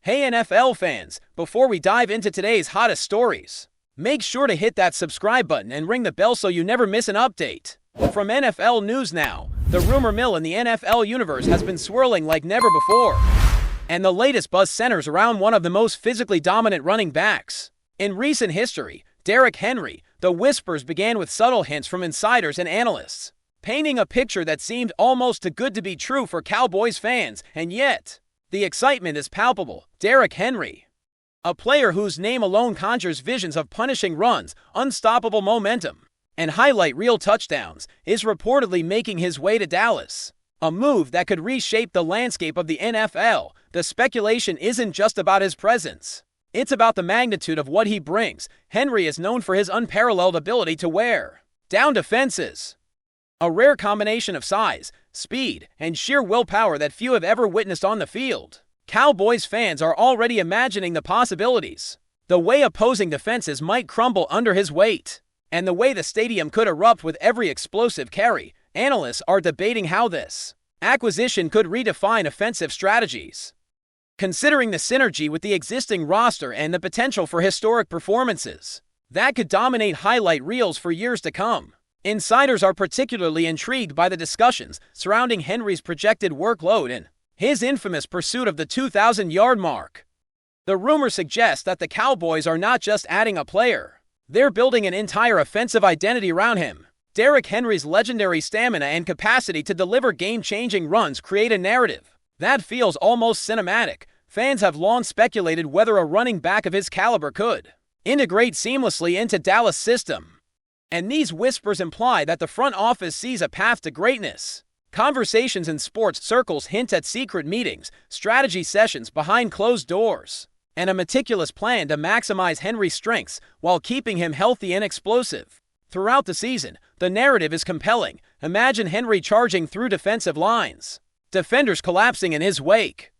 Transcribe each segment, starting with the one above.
Hey NFL fans, before we dive into today's hottest stories, make sure to hit that subscribe button and ring the bell so you never miss an update. From NFL News Now, the rumor mill in the NFL universe has been swirling like never before. And the latest buzz centers around one of the most physically dominant running backs in recent history, Derrick Henry. The whispers began with subtle hints from insiders and analysts, painting a picture that seemed almost too good to be true for Cowboys fans, and yet the excitement is palpable. Derrick Henry, a player whose name alone conjures visions of punishing runs, unstoppable momentum, and highlight reel touchdowns, is reportedly making his way to Dallas, a move that could reshape the landscape of the NFL. The speculation isn't just about his presence. It's about the magnitude of what he brings. Henry is known for his unparalleled ability to wear down defenses, a rare combination of size, speed, and sheer willpower that few have ever witnessed on the field. Cowboys fans are already imagining the possibilities, the way opposing defenses might crumble under his weight, and the way the stadium could erupt with every explosive carry. Analysts are debating how this acquisition could redefine offensive strategies, considering the synergy with the existing roster and the potential for historic performances that could dominate highlight reels for years to come. Insiders are particularly intrigued by the discussions surrounding Henry's projected workload and his infamous pursuit of the 2,000-yard mark. The rumor suggests that the Cowboys are not just adding a player, they're building an entire offensive identity around him. Derrick Henry's legendary stamina and capacity to deliver game-changing runs create a narrative that feels almost cinematic. Fans have long speculated whether a running back of his caliber could integrate seamlessly into Dallas' system, and these whispers imply that the front office sees a path to greatness. Conversations in sports circles hint at secret meetings, strategy sessions behind closed doors, and a meticulous plan to maximize Henry's strengths while keeping him healthy and explosive. Throughout the season, the narrative is compelling. Imagine Henry charging through defensive lines, defenders collapsing in his wake,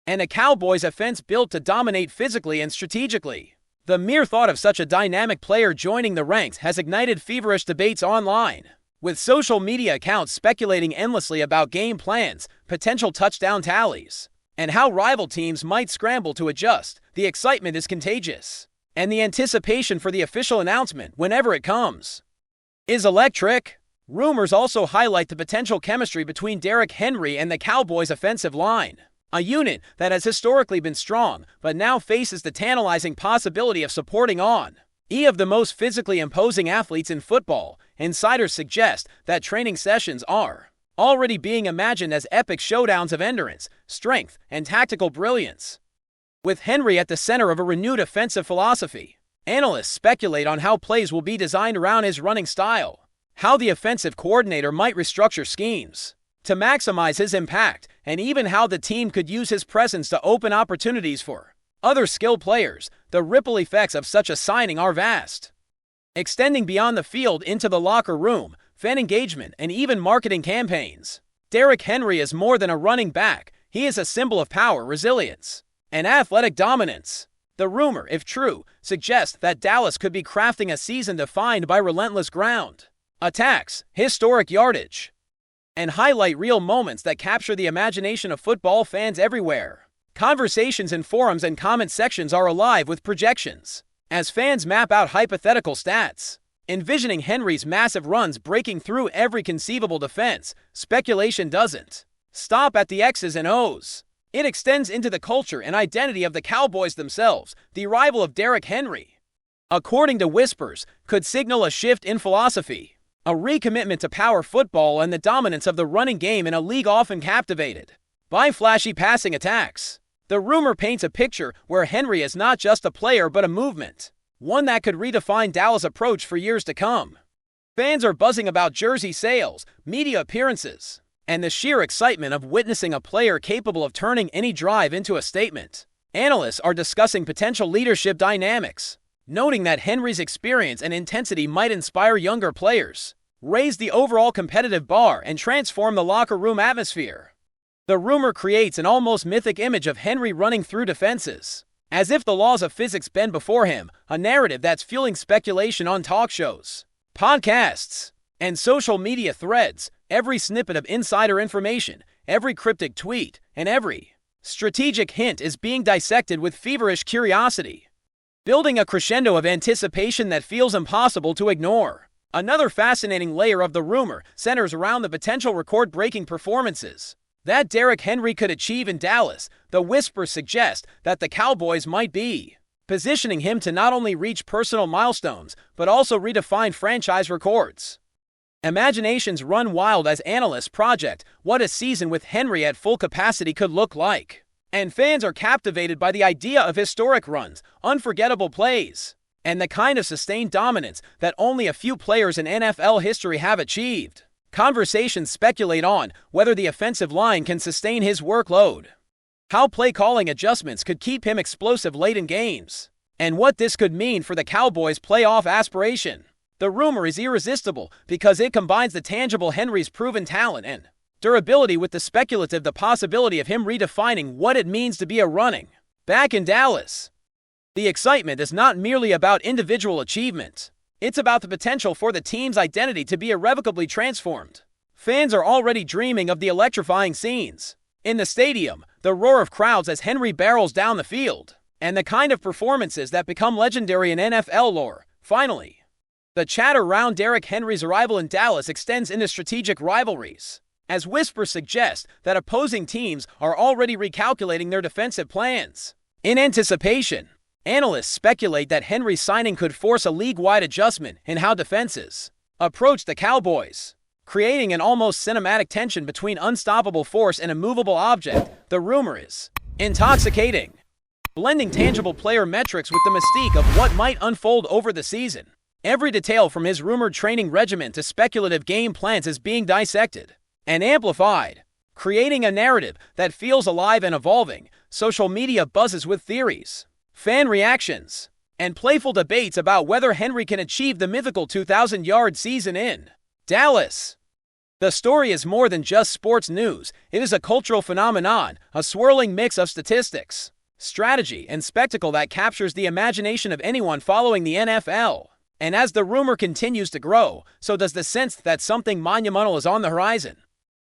and a Cowboys offense built to dominate physically and strategically. The mere thought of such a dynamic player joining the ranks has ignited feverish debates online, with social media accounts speculating endlessly about game plans, potential touchdown tallies, and how rival teams might scramble to adjust. The excitement is contagious, and the anticipation for the official announcement, whenever it comes, is electric. Rumors also highlight the potential chemistry between Derrick Henry and the Cowboys' offensive line, a unit that has historically been strong but now faces the tantalizing possibility of supporting one of the most physically imposing athletes in football. Insiders suggest that training sessions are already being imagined as epic showdowns of endurance, strength, and tactical brilliance. With Henry at the center of a renewed offensive philosophy, analysts speculate on how plays will be designed around his running style, how the offensive coordinator might restructure schemes to maximize his impact, and even how the team could use his presence to open opportunities for other skilled players. The ripple effects of such a signing are vast, extending beyond the field into the locker room, fan engagement, and even marketing campaigns. Derrick Henry is more than a running back. He is a symbol of power, resilience, and athletic dominance. The rumor, if true, suggests that Dallas could be crafting a season defined by relentless ground attacks, historic yardage, and highlight reel moments that capture the imagination of football fans everywhere. Conversations in forums and comment sections are alive with projections, as fans map out hypothetical stats, envisioning Henry's massive runs breaking through every conceivable defense. Speculation doesn't stop at the X's and O's. It extends into the culture and identity of the Cowboys themselves. The arrival of Derrick Henry, according to whispers, could signal a shift in philosophy, a recommitment to power football and the dominance of the running game in a league often captivated by flashy passing attacks. The rumor paints a picture where Henry is not just a player but a movement, one that could redefine Dallas' approach for years to come. Fans are buzzing about jersey sales, media appearances, and the sheer excitement of witnessing a player capable of turning any drive into a statement. Analysts are discussing potential leadership dynamics, noting that Henry's experience and intensity might inspire younger players, raise the overall competitive bar, and transform the locker room atmosphere. The rumor creates an almost mythic image of Henry running through defenses, as if the laws of physics bend before him, a narrative that's fueling speculation on talk shows, podcasts, and social media threads. Every snippet of insider information, every cryptic tweet, and every strategic hint is being dissected with feverish curiosity, building a crescendo of anticipation that feels impossible to ignore. Another fascinating layer of the rumor centers around the potential record-breaking performances that Derrick Henry could achieve in Dallas. The whispers suggest that the Cowboys might be positioning him to not only reach personal milestones, but also redefine franchise records. Imaginations run wild as analysts project what a season with Henry at full capacity could look like. And fans are captivated by the idea of historic runs, unforgettable plays, and the kind of sustained dominance that only a few players in NFL history have achieved. Conversations speculate on whether the offensive line can sustain his workload, how play-calling adjustments could keep him explosive late in games, and what this could mean for the Cowboys' playoff aspiration. The rumor is irresistible because it combines the tangible Henry's proven talent and durability with the speculative, the possibility of him redefining what it means to be a running back in Dallas. The excitement is not merely about individual achievement. It's about the potential for the team's identity to be irrevocably transformed. Fans are already dreaming of the electrifying scenes in the stadium, the roar of crowds as Henry barrels down the field, and the kind of performances that become legendary in NFL lore. Finally, the chatter around Derrick Henry's arrival in Dallas extends into strategic rivalries, as whispers suggest that opposing teams are already recalculating their defensive plans. In anticipation, analysts speculate that Henry's signing could force a league-wide adjustment in how defenses approach the Cowboys, creating an almost cinematic tension between unstoppable force and immovable object. The rumor is intoxicating, blending tangible player metrics with the mystique of what might unfold over the season. Every detail from his rumored training regimen to speculative game plans is being dissected and amplified, creating a narrative that feels alive and evolving. Social media buzzes with theories, fan reactions, and playful debates about whether Henry can achieve the mythical 2,000-yard season in Dallas. The story is more than just sports news. It is a cultural phenomenon, a swirling mix of statistics, strategy, and spectacle that captures the imagination of anyone following the NFL. And as the rumor continues to grow, so does the sense that something monumental is on the horizon.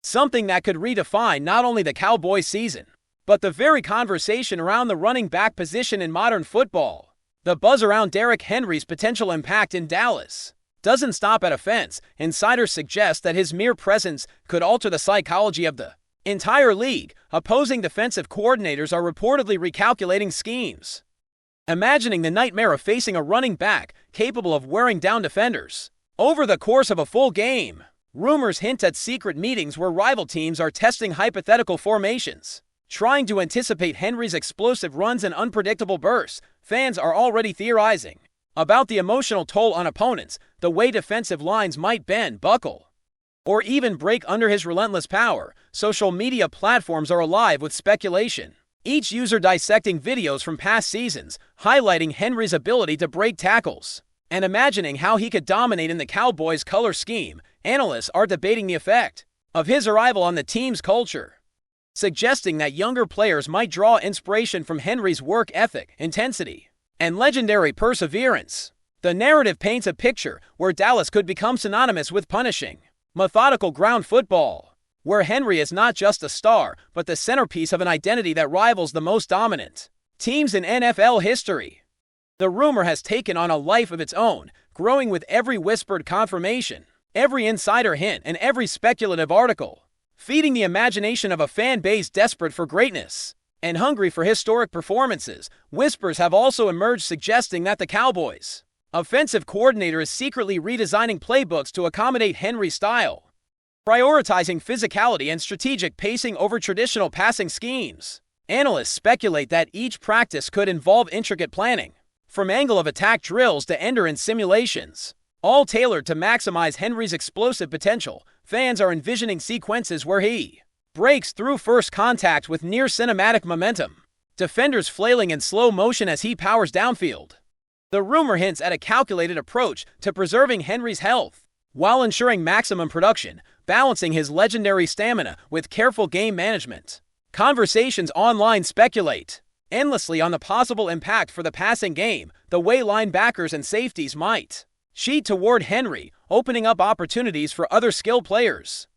Something that could redefine not only the Cowboys season, but the very conversation around the running back position in modern football. The buzz around Derrick Henry's potential impact in Dallas doesn't stop at offense. Insiders suggest that his mere presence could alter the psychology of the entire league. Opposing defensive coordinators are reportedly recalculating schemes, imagining the nightmare of facing a running back capable of wearing down defenders over the course of a full game. Rumors hint at secret meetings where rival teams are testing hypothetical formations, trying to anticipate Henry's explosive runs and unpredictable bursts. Fans are already theorizing about the emotional toll on opponents, the way defensive lines might bend, buckle, or even break under his relentless power. Social media platforms are alive with speculation, each user dissecting videos from past seasons, highlighting Henry's ability to break tackles and imagining how he could dominate in the Cowboys' color scheme. Analysts are debating the effect of his arrival on the team's culture, suggesting that younger players might draw inspiration from Henry's work ethic, intensity, and legendary perseverance. The narrative paints a picture where Dallas could become synonymous with punishing, methodical ground football, where Henry is not just a star, but the centerpiece of an identity that rivals the most dominant teams in NFL history. The rumor has taken on a life of its own, growing with every whispered confirmation, every insider hint, and every speculative article, feeding the imagination of a fan base desperate for greatness and hungry for historic performances. Whispers have also emerged suggesting that the Cowboys' offensive coordinator is secretly redesigning playbooks to accommodate Henry's style, prioritizing physicality and strategic pacing over traditional passing schemes. Analysts speculate that each practice could involve intricate planning, from angle of attack drills to end-to-end simulations, all tailored to maximize Henry's explosive potential. Fans are envisioning sequences where he breaks through first contact with near cinematic momentum, defenders flailing in slow motion as he powers downfield. The rumor hints at a calculated approach to preserving Henry's health while ensuring maximum production, balancing his legendary stamina with careful game management. Conversations online speculate endlessly on the possible impact for the passing game, the way linebackers and safeties might sheet toward Henry, opening up opportunities for other skilled players.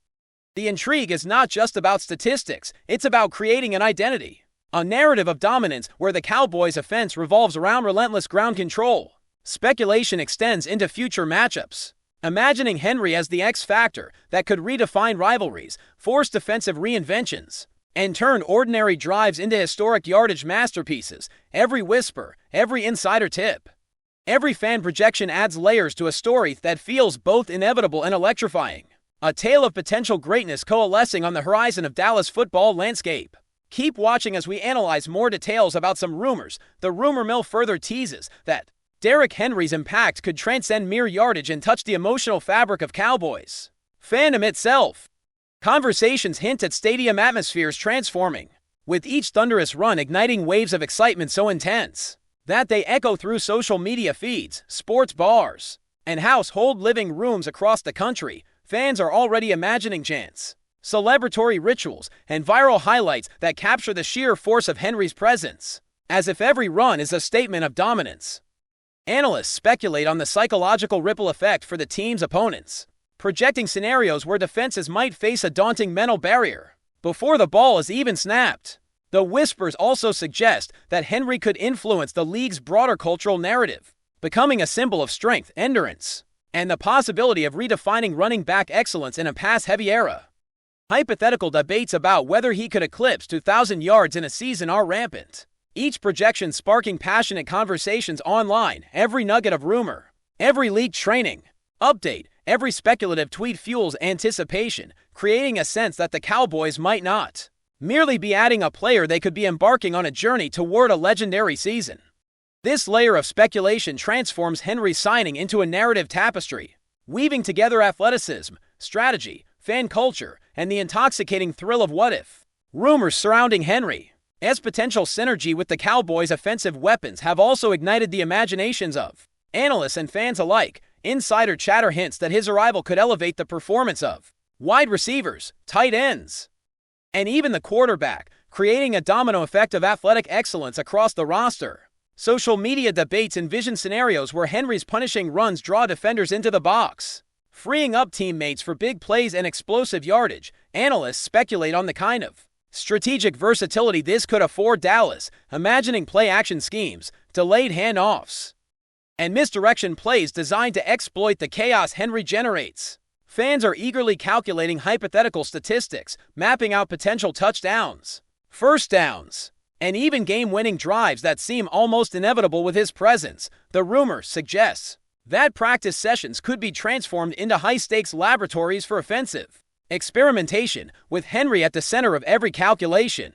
The intrigue is not just about statistics, it's about creating an identity. A narrative of dominance where the Cowboys' offense revolves around relentless ground control. Speculation extends into future matchups, imagining Henry as the X factor that could redefine rivalries, force defensive reinventions, and turn ordinary drives into historic yardage masterpieces. Every whisper, every insider tip, every fan projection adds layers to a story that feels both inevitable and electrifying. A tale of potential greatness coalescing on the horizon of Dallas football landscape. Keep watching as we analyze more details about some rumors. The rumor mill further teases that Derrick Henry's impact could transcend mere yardage and touch the emotional fabric of Cowboys fandom itself. Conversations hint at stadium atmospheres transforming, with each thunderous run igniting waves of excitement so intense that they echo through social media feeds, sports bars, and household living rooms across the country. Fans are already imagining chants, celebratory rituals, and viral highlights that capture the sheer force of Henry's presence, as if every run is a statement of dominance. Analysts speculate on the psychological ripple effect for the team's opponents, projecting scenarios where defenses might face a daunting mental barrier before the ball is even snapped. The whispers also suggest that Henry could influence the league's broader cultural narrative, becoming a symbol of strength, endurance, and the possibility of redefining running back excellence in a pass-heavy era. Hypothetical debates about whether he could eclipse 2,000 yards in a season are rampant, each projection sparking passionate conversations online. Every nugget of rumor, every leaked training update, every speculative tweet fuels anticipation, creating a sense that the Cowboys might not merely be adding a player, they could be embarking on a journey toward a legendary season. This layer of speculation transforms Henry's signing into a narrative tapestry, weaving together athleticism, strategy, fan culture, and the intoxicating thrill of what if. Rumors surrounding Henry's potential synergy with the Cowboys' offensive weapons have also ignited the imaginations of analysts and fans alike. Insider chatter hints that his arrival could elevate the performance of wide receivers, tight ends, and even the quarterback, creating a domino effect of athletic excellence across the roster. Social media debates envision scenarios where Henry's punishing runs draw defenders into the box, freeing up teammates for big plays and explosive yardage. Analysts speculate on the kind of strategic versatility this could afford Dallas, imagining play-action schemes, delayed handoffs, and misdirection plays designed to exploit the chaos Henry generates. Fans are eagerly calculating hypothetical statistics, mapping out potential touchdowns, first downs, and even game-winning drives that seem almost inevitable with his presence. The rumor suggests that practice sessions could be transformed into high-stakes laboratories for offensive experimentation, with Henry at the center of every calculation.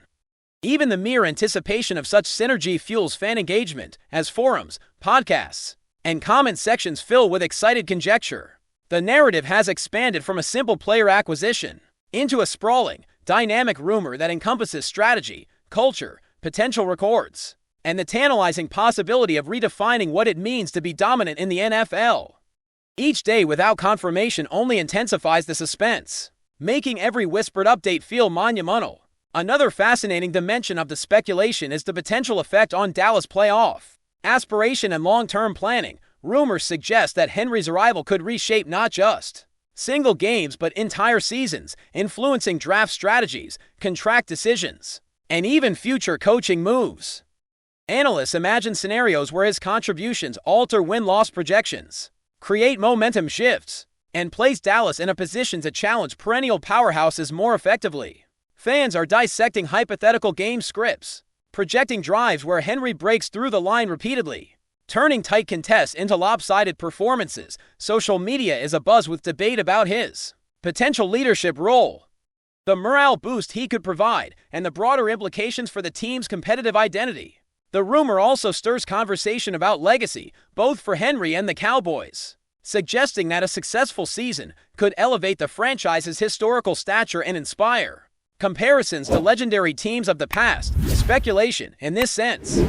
Even the mere anticipation of such synergy fuels fan engagement, as forums, podcasts, and comment sections fill with excited conjecture. The narrative has expanded from a simple player acquisition into a sprawling, dynamic rumor that encompasses strategy, culture, potential records, and the tantalizing possibility of redefining what it means to be dominant in the NFL. Each day without confirmation only intensifies the suspense, making every whispered update feel monumental. Another fascinating dimension of the speculation is the potential effect on Dallas playoff aspiration and long-term planning. Rumors suggest that Henry's arrival could reshape not just single games but entire seasons, influencing draft strategies, contract decisions, and even future coaching moves. Analysts imagine scenarios where his contributions alter win-loss projections, create momentum shifts, and place Dallas in a position to challenge perennial powerhouses more effectively. Fans are dissecting hypothetical game scripts, projecting drives where Henry breaks through the line repeatedly, turning tight contests into lopsided performances. Social media is abuzz with debate about his potential leadership role, the morale boost he could provide, and the broader implications for the team's competitive identity. The rumor also stirs conversation about legacy, both for Henry and the Cowboys, suggesting that a successful season could elevate the franchise's historical stature and inspire comparisons to legendary teams of the past. Speculation, in this sense,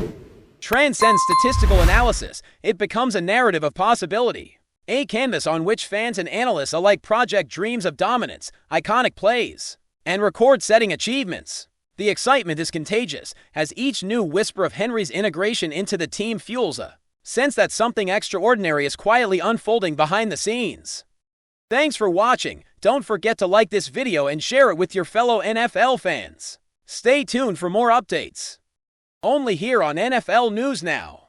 transcends statistical analysis. It becomes a narrative of possibility, a canvas on which fans and analysts alike project dreams of dominance, iconic plays, and record-setting achievements. The excitement is contagious, as each new whisper of Henry's integration into the team fuels a sense that something extraordinary is quietly unfolding behind the scenes. Thanks for watching. Don't forget to like this video and share it with your fellow NFL fans. Stay tuned for more updates. Only here on NFL News Now.